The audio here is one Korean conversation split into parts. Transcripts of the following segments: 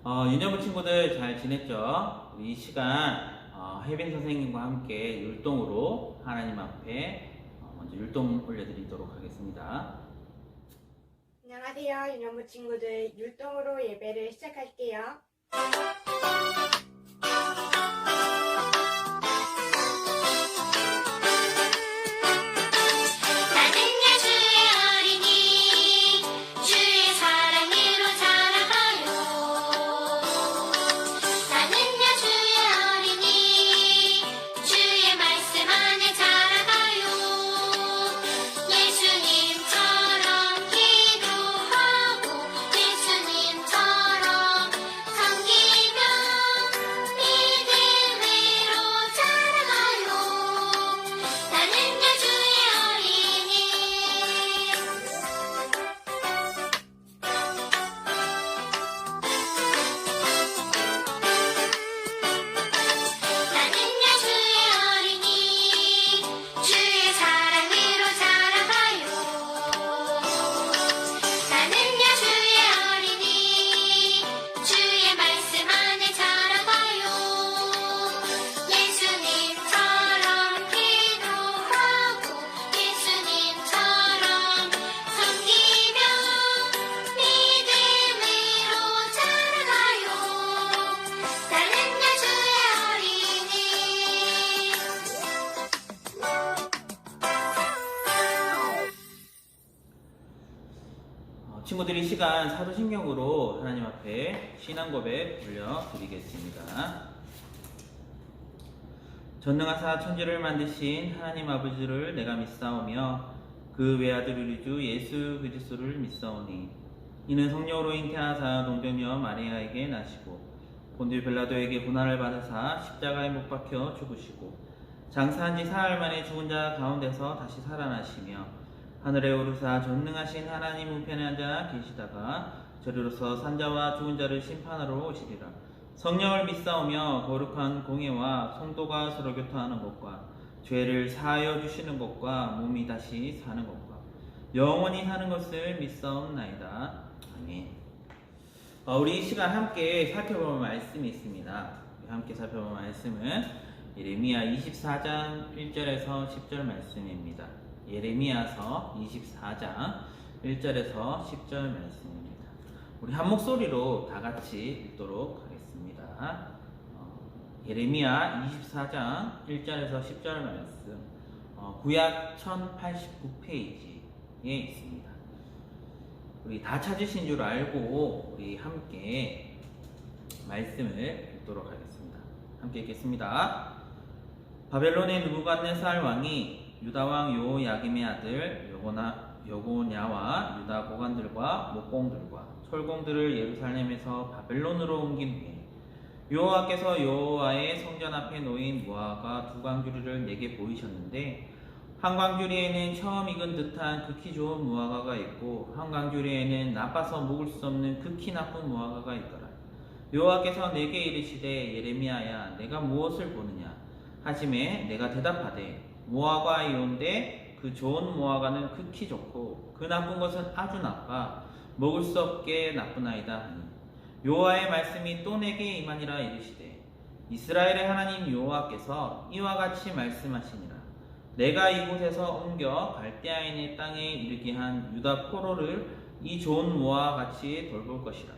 유년부 친구들 잘 지냈죠? 우리 이 시간 혜빈 선생님과 함께 율동으로 하나님 앞에 먼저 율동 올려드리도록 하겠습니다. 안녕하세요, 유년부 친구들. 율동으로 예배를 시작할게요. 친구들이 시간 사도신경으로 하나님 앞에 신앙 고백 올려드리겠습니다. 전능하사 천지를 만드신 하나님 아버지를 내가 믿사오며 그 외아들 우리 주 예수 그리스도를 믿사오니 이는 성령으로 잉태하사 동정녀 마리아에게 나시고 본디오 빌라도에게 고난을 받으사 십자가에 못 박혀 죽으시고 장사한 지 사흘 만에 죽은 자 가운데서 다시 살아나시며 하늘에 오르사 전능하신 하나님 우편에 앉아 계시다가 저리로서 산자와 죽은 자를 심판하러 오시리라. 성령을 믿사오며 거룩한 공예와 성도가 서로 교통하는 것과 죄를 사하여 주시는 것과 몸이 다시 사는 것과 영원히 사는 것을 믿사옵나이다. 아멘. 우리 이 시간 함께 살펴볼 말씀이 있습니다. 함께 살펴볼 말씀은 예레미야 24장 1절에서 10절 말씀입니다. 예레미야서 24장 1절에서 10절 말씀입니다. 우리 한 목소리로 다 같이 읽도록 하겠습니다. 예레미야 24장 1절에서 10절 말씀, 구약 1089페이지에 있습니다. 우리 다 찾으신 줄 알고 우리 함께 말씀을 읽도록 하겠습니다. 함께 읽겠습니다. 바벨론의 느부갓네살 왕이 유다왕 요야김의 아들 여고냐와 유다 고관들과 목공들과 철공들을 예루살렘에서 바벨론으로 옮긴 후에 여호와께서 여호와의 성전 앞에 놓인 무화과 두 광주리를 내게 보이셨는데 한 광주리에는 처음 익은 듯한 극히 좋은 무화과가 있고 한 광주리에는 나빠서 먹을 수 없는 극히 나쁜 무화과가 있더라. 여호와께서 내게 이르시되 예레미야야 내가 무엇을 보느냐 하시매 내가 대답하되 무화과이온데 그 좋은 무화과는 극히 좋고 그 나쁜 것은 아주 나빠 먹을 수 없게 나쁘나이다 하니 여호와의 말씀이 또 내게 임하니라 이르시되 이스라엘의 하나님 여호와께서 이와 같이 말씀하시니라. 내가 이곳에서 옮겨 갈대아인의 땅에 이르게 한 유다 포로를 이 좋은 무화과 같이 돌볼 것이라.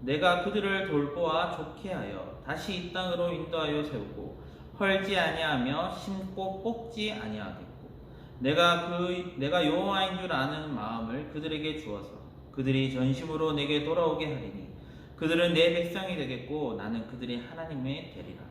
내가 그들을 돌보아 좋게 하여 다시 이 땅으로 인도하여 세우고 헐지 아니하며 심고 뽑지 아니하겠고 내가 여호와인 줄 아는 마음을 그들에게 주어서 그들이 전심으로 내게 돌아오게 하리니 그들은 내 백성이 되겠고 나는 그들의 하나님이 되리라.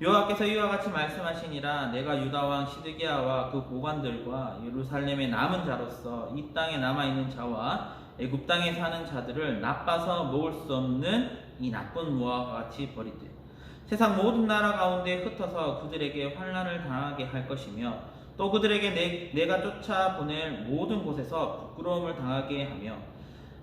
여호와께서 이와 같이 말씀하시니라. 내가 유다 왕 시드기야와 그 고관들과 예루살렘의 남은 자로서 이 땅에 남아있는 자와 애굽 땅에 사는 자들을 나빠서 먹을 수 없는 이 나쁜 무화과 같이 버리되 세상 모든 나라 가운데 흩어서 그들에게 환난을 당하게 할 것이며 또 그들에게 내가 쫓아 보낼 모든 곳에서 부끄러움을 당하게 하며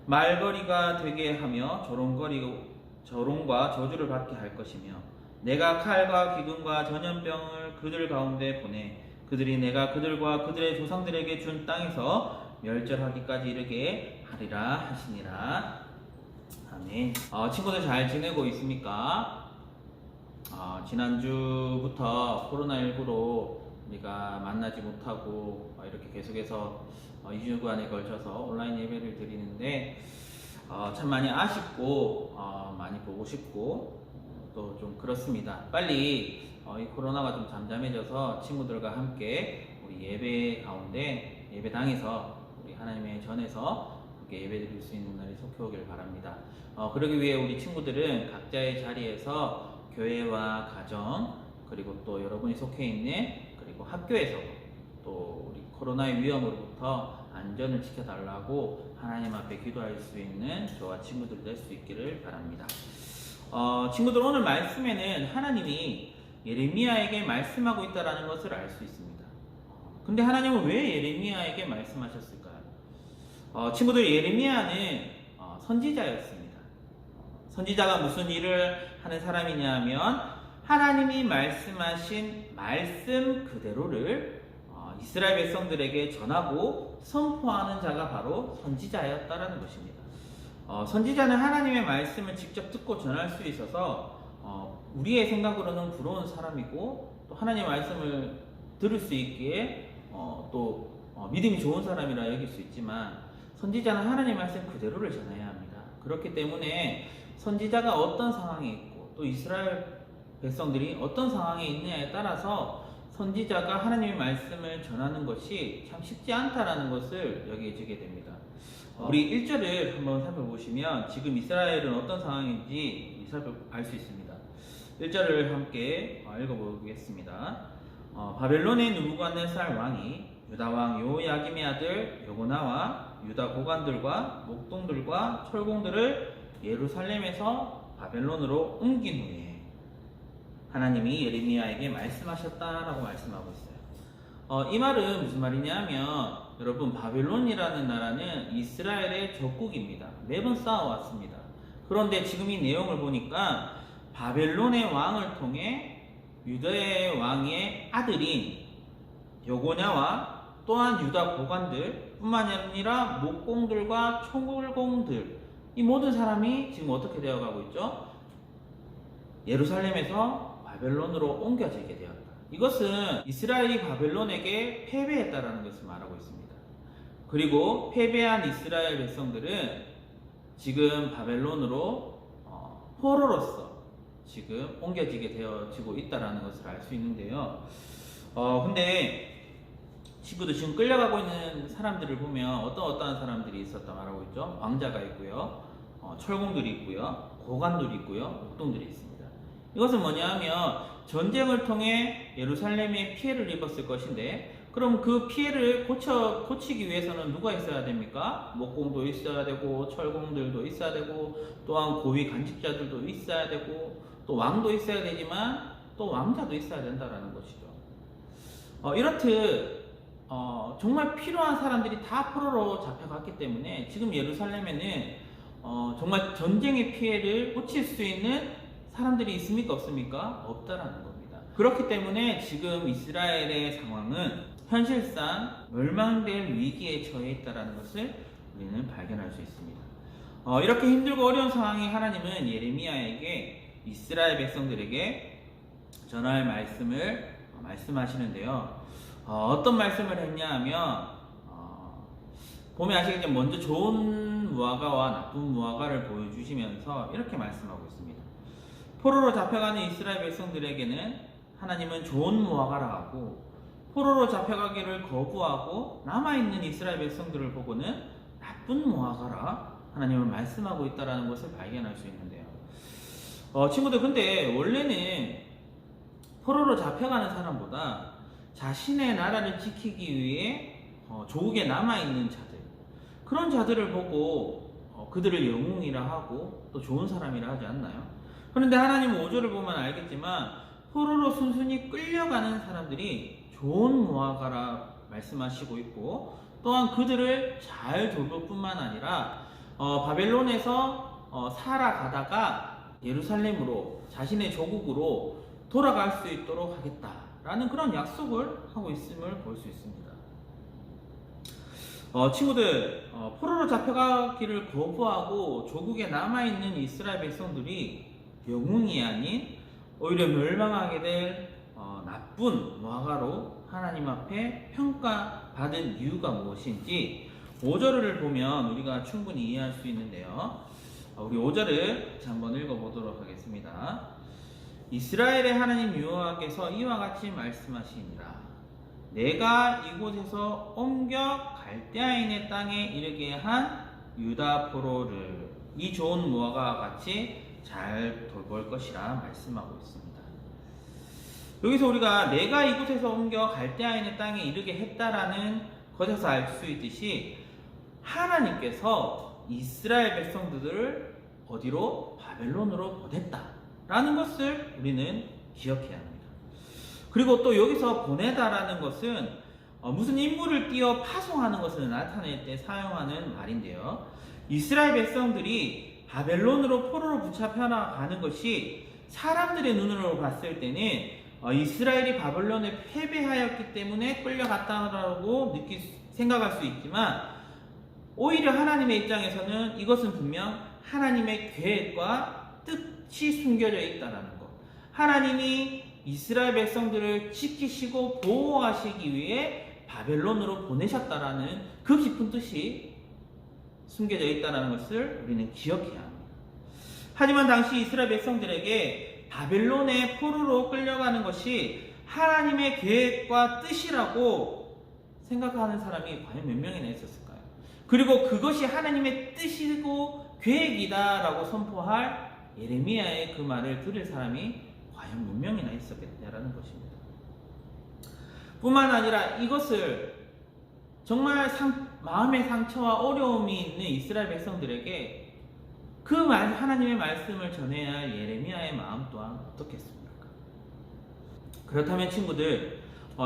말거리가 되게 하며 조롱과 저주를 받게 할 것이며 내가 칼과 기근과 전염병을 그들 가운데 보내 그들이 내가 그들과 그들의 조상들에게 준 땅에서 멸절하기까지 이르게 하리라 하시니라. 아멘. 친구들 잘 지내고 있습니까? 지난주부터 코로나19로 우리가 만나지 못하고 이렇게 계속해서 2주간에 걸쳐서 온라인 예배를 드리는데 참 많이 아쉽고 많이 보고 싶고 또 좀 그렇습니다. 빨리 이 코로나가 좀 잠잠해져서 친구들과 함께 우리 예배 가운데 예배당에서 우리 하나님의 전에서 함께 예배 드릴 수 있는 날이 속히 오길 바랍니다. 그러기 위해 우리 친구들은 각자의 자리에서 교회와 가정 그리고 또 여러분이 속해 있는 그리고 학교에서도 또 우리 코로나의 위험으로부터 안전을 지켜달라고 하나님 앞에 기도할 수 있는 저와 친구들 될 수 있기를 바랍니다. 친구들 오늘 말씀에는 하나님이 예레미야에게 말씀하고 있다는 것을 알 수 있습니다. 근데 하나님은 왜 예레미야에게 말씀하셨을까요? 친구들 예레미야는 선지자였습니다. 선지자가 무슨 일을 하는 사람이냐면 하나님이 말씀하신 말씀 그대로를 이스라엘 백성들에게 전하고 선포하는 자가 바로 선지자였다라는 것입니다. 선지자는 하나님의 말씀을 직접 듣고 전할 수 있어서 우리의 생각으로는 부러운 사람이고 또 하나님의 말씀을 들을 수 있기에 또 믿음이 좋은 사람이라 여길 수 있지만 선지자는 하나님의 말씀 그대로를 전해야 합니다. 그렇기 때문에 선지자가 어떤 상황에 있고 또 이스라엘 백성들이 어떤 상황에 있느냐에 따라서 선지자가 하나님의 말씀을 전하는 것이 참 쉽지 않다라는 것을 여기에 됩니다. 우리 1절을 한번 살펴보시면 지금 이스라엘은 어떤 상황인지 알 수 있습니다. 1절을 함께 읽어보겠습니다. 바벨론의 느부갓네살 왕이 유다 왕 여호야김의 아들 여고나와 유다 고관들과 목동들과 철공들을 예루살렘에서 바벨론으로 옮긴 후에 하나님이 예레미야에게 말씀하셨다라고 말씀하고 있어요. 이 말은 무슨 말이냐면 여러분 바벨론이라는 나라는 이스라엘의 적국입니다. 매번 싸워왔습니다. 그런데 지금 이 내용을 보니까 바벨론의 왕을 통해 유다의 왕의 아들인 여고냐와 또한 유다 고관들 뿐만이 아니라 목공들과 총골공들 이 모든 사람이 지금 어떻게 되어가고 있죠? 예루살렘에서 바벨론으로 옮겨지게 되었다. 이것은 이스라엘이 바벨론에게 패배했다라는 것을 말하고 있습니다. 그리고 패배한 이스라엘 백성들은 지금 바벨론으로 포로로서 지금 옮겨지게 되어지고 있다라는 것을 알 수 있는데요. 근데 친구들 지금 끌려가고 있는 사람들을 보면 어떠한 사람들이 있었다 말하고 있죠. 왕자가 있고요, 철공들이 있고요, 고관들이 있고요, 목동들이 있습니다. 이것은 뭐냐 하면 전쟁을 통해 예루살렘에 피해를 입었을 것인데 그럼 그 피해를 고치기 위해서는 누가 있어야 됩니까? 목공도 있어야 되고 철공들도 있어야 되고 또한 고위 간직자들도 있어야 되고 또 왕도 있어야 되지만 또 왕자도 있어야 된다라는 것이죠. 이렇듯 정말 필요한 사람들이 다 포로로 잡혀갔기 때문에 지금 예루살렘에는 정말 전쟁의 피해를 고칠 수 있는 사람들이 있습니까? 없습니까? 없다라는 겁니다. 그렇기 때문에 지금 이스라엘의 상황은 현실상 멸망될 위기에 처해 있다는 것을 우리는 발견할 수 있습니다. 이렇게 힘들고 어려운 상황에 하나님은 예레미야에게 이스라엘 백성들에게 전할 말씀을 말씀하시는데요. 어떤 말씀을 했냐 하면 보면 아시겠지만 먼저 좋은 무화과와 나쁜 무화과를 보여주시면서 이렇게 말씀하고 있습니다. 포로로 잡혀가는 이스라엘 백성들에게는 하나님은 좋은 무화과라 하고 포로로 잡혀가기를 거부하고 남아있는 이스라엘 백성들을 보고는 나쁜 무화과라 하나님은 말씀하고 있다는 것을 발견할 수 있는데요. 친구들 근데 원래는 포로로 잡혀가는 사람보다 자신의 나라를 지키기 위해 조국에 남아있는 자들 그런 자들을 보고 그들을 영웅이라 하고 또 좋은 사람이라 하지 않나요? 그런데 하나님은 5절을 보면 알겠지만 포로로 순순히 끌려가는 사람들이 좋은 무화과라 말씀하시고 있고 또한 그들을 잘 돌볼 뿐만 아니라 바벨론에서 살아가다가 예루살렘으로 자신의 조국으로 돌아갈 수 있도록 하겠다라는 그런 약속을 하고 있음을 볼 수 있습니다. 친구들, 포로로 잡혀가기를 거부하고 조국에 남아있는 이스라엘 백성들이 영웅이 아닌 오히려 멸망하게 될 나쁜 무화과로 하나님 앞에 평가받은 이유가 무엇인지 5절을 보면 우리가 충분히 이해할 수 있는데요. 우리 5절을 한번 읽어보도록 하겠습니다. 이스라엘의 하나님 여호와께서 이와 같이 말씀하시니라. 내가 이곳에서 옮겨 갈대아인의 땅에 이르게 한 유다 포로를 이 좋은 무화과와 같이 잘 돌볼 것이라 말씀하고 있습니다. 여기서 우리가 내가 이곳에서 옮겨 갈대아인의 땅에 이르게 했다라는 것에서 알 수 있듯이 하나님께서 이스라엘 백성들을 어디로? 바벨론으로 보냈다라는 것을 우리는 기억해야 합니다. 그리고 또 여기서 보내다라는 것은 무슨 인물을 띄어 파송하는 것을 나타낼 때 사용하는 말인데요. 이스라엘 백성들이 바벨론으로 포로로 붙잡혀 나가는 것이 사람들의 눈으로 봤을 때는 이스라엘이 바벨론에 패배하였기 때문에 끌려갔다라고 생각할 수 있지만 오히려 하나님의 입장에서는 이것은 분명 하나님의 계획과 뜻이 숨겨져 있다는 것. 하나님이 이스라엘 백성들을 지키시고 보호하시기 위해 바벨론으로 보내셨다라는 그 깊은 뜻이 숨겨져 있다는 것을 우리는 기억해야 합니다. 하지만 당시 이스라엘 백성들에게 바벨론의 포로로 끌려가는 것이 하나님의 계획과 뜻이라고 생각하는 사람이 과연 몇 명이나 있었을까요? 그리고 그것이 하나님의 뜻이고 계획이다라고 선포할 예레미야의 그 말을 들을 사람이 과연 몇 명이나 있었겠냐라는 것입니다. 뿐만 아니라 이것을 정말 마음의 상처와 어려움이 있는 이스라엘 백성들에게 그 하나님의 말씀을 전해야 할 예레미야의 마음 또한 어떻겠습니까? 그렇다면 친구들,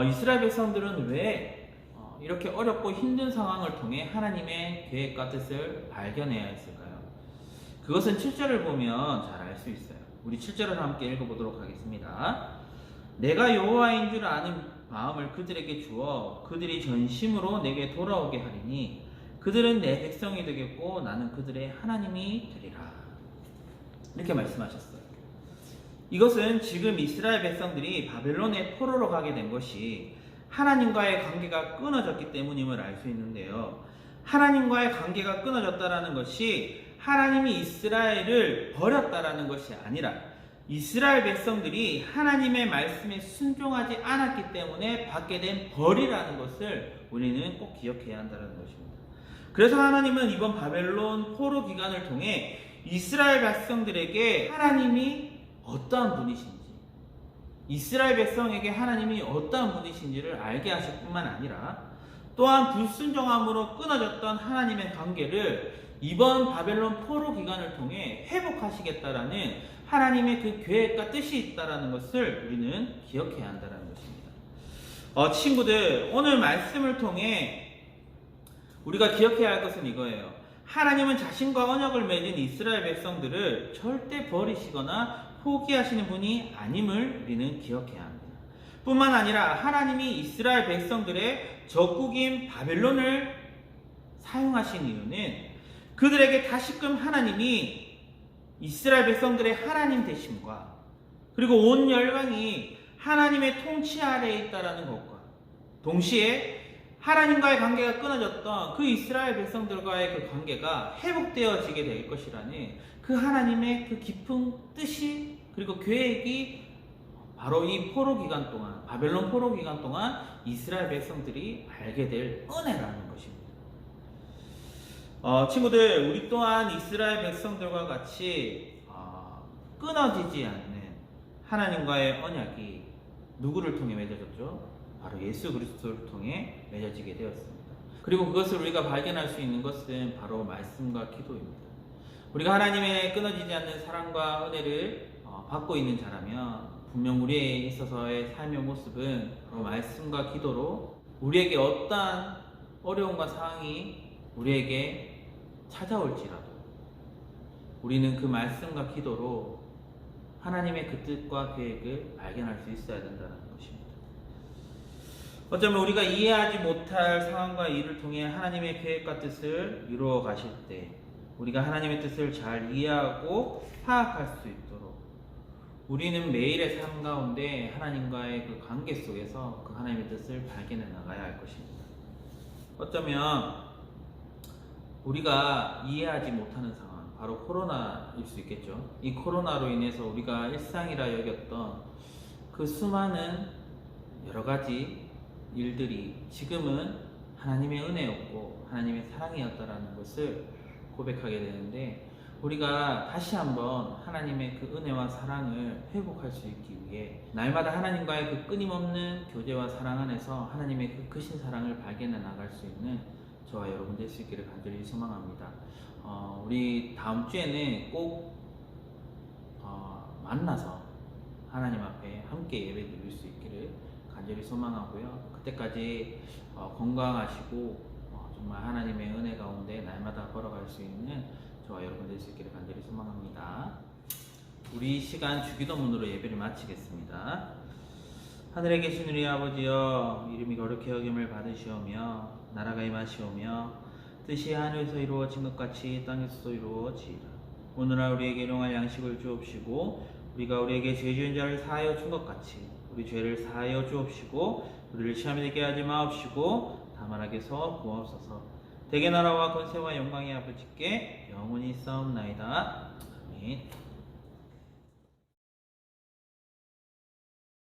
이스라엘 백성들은 왜 이렇게 어렵고 힘든 상황을 통해 하나님의 계획과 뜻을 발견해야 했을까요? 그것은 7절을 보면 잘 알 수 있어요. 우리 7절을 함께 읽어보도록 하겠습니다. 내가 여호와인 줄 아는 마음을 그들에게 주어 그들이 전심으로 내게 돌아오게 하리니 그들은 내 백성이 되겠고 나는 그들의 하나님이 되리라. 이렇게 말씀하셨어요. 이것은 지금 이스라엘 백성들이 바벨론에 포로로 가게 된 것이 하나님과의 관계가 끊어졌기 때문임을 알 수 있는데요. 하나님과의 관계가 끊어졌다라는 것이 하나님이 이스라엘을 버렸다라는 것이 아니라 이스라엘 백성들이 하나님의 말씀에 순종하지 않았기 때문에 받게 된 벌이라는 것을 우리는 꼭 기억해야 한다는 것입니다. 그래서 하나님은 이번 바벨론 포로 기간을 통해 이스라엘 백성들에게 하나님이 어떠한 분이신지, 이스라엘 백성에게 하나님이 어떠한 분이신지를 알게 하실 뿐만 아니라 또한 불순종함으로 끊어졌던 하나님의 관계를 이번 바벨론 포로 기간을 통해 회복하시겠다라는 하나님의 그 계획과 뜻이 있다라는 것을 우리는 기억해야 한다는 것입니다. 친구들, 오늘 말씀을 통해 우리가 기억해야 할 것은 이거예요. 하나님은 자신과 언약을 맺은 이스라엘 백성들을 절대 버리시거나 포기하시는 분이 아님을 우리는 기억해야 합니다. 뿐만 아니라 하나님이 이스라엘 백성들의 적국인 바벨론을 사용하신 이유는 그들에게 다시금 하나님이 이스라엘 백성들의 하나님 되심과 그리고 온 열방이 하나님의 통치 아래에 있다라는 것과 동시에 하나님과의 관계가 끊어졌던 그 이스라엘 백성들과의 그 관계가 회복되어지게 될 것이라는 그 하나님의 그 깊은 뜻이 그리고 계획이 바로 이 포로 기간 동안, 바벨론 포로 기간 동안 이스라엘 백성들이 알게 될 은혜라는 것입니다. 친구들, 우리 또한 이스라엘 백성들과 같이 끊어지지 않는 하나님과의 언약이 누구를 통해 맺어졌죠? 바로 예수 그리스도를 통해 맺어지게 되었습니다. 그리고 그것을 우리가 발견할 수 있는 것은 바로 말씀과 기도입니다. 우리가 하나님의 끊어지지 않는 사랑과 은혜를 받고 있는 자라면 분명 우리에 있어서의 삶의 모습은 바로 말씀과 기도로 우리에게 어떠한 어려움과 상황이 우리에게 찾아올지라도 우리는 그 말씀과 기도로 하나님의 그 뜻과 계획을 발견할 수 있어야 된다는 것입니다. 어쩌면 우리가 이해하지 못할 상황과 일을 통해 하나님의 계획과 뜻을 이루어 가실 때 우리가 하나님의 뜻을 잘 이해하고 파악할 수 있도록 우리는 매일의 삶 가운데 하나님과의 그 관계 속에서 그 하나님의 뜻을 발견해 나가야 할 것입니다. 어쩌면 우리가 이해하지 못하는 상황, 바로 코로나일 수 있겠죠. 이 코로나로 인해서 우리가 일상이라 여겼던 그 수많은 여러 가지 일들이 지금은 하나님의 은혜였고 하나님의 사랑이었다라는 것을 고백하게 되는데, 우리가 다시 한번 하나님의 그 은혜와 사랑을 회복할 수 있기 위해 날마다 하나님과의 그 끊임없는 교제와 사랑 안에서 하나님의 그 크신 사랑을 발견해 나갈 수 있는 저와 여러분 될 수 있기를 간절히 소망합니다. 우리 다음 주에는 꼭 만나서 하나님 앞에 함께 예배 드릴 수 있기를 간절히 소망하고요. 그때까지 건강하시고 정말 하나님의 은혜 가운데 날마다 걸어갈 수 있는 저와 여러분 될 수 있기를 간절히 소망합니다. 우리 시간 주기도문으로 예배를 마치겠습니다. 하늘에 계신 우리 아버지여, 이름이 거룩히 여김을 받으시오며 나라가 임하시오며 뜻이 하늘에서 이루어진 것 같이 땅에서도 이루어지이다. 오늘날 우리에게 일용할 양식을 주옵시고 우리가 우리에게 죄 지은 자를 사하여 준 것 같이 우리 죄를 사하여 주옵시고 우리를 시험에 들게 하지 마옵시고 다만 악에서 구하옵소서. 대개 나라와 권세와 영광이 아버지께 영원히 있사옵나이다. 아멘.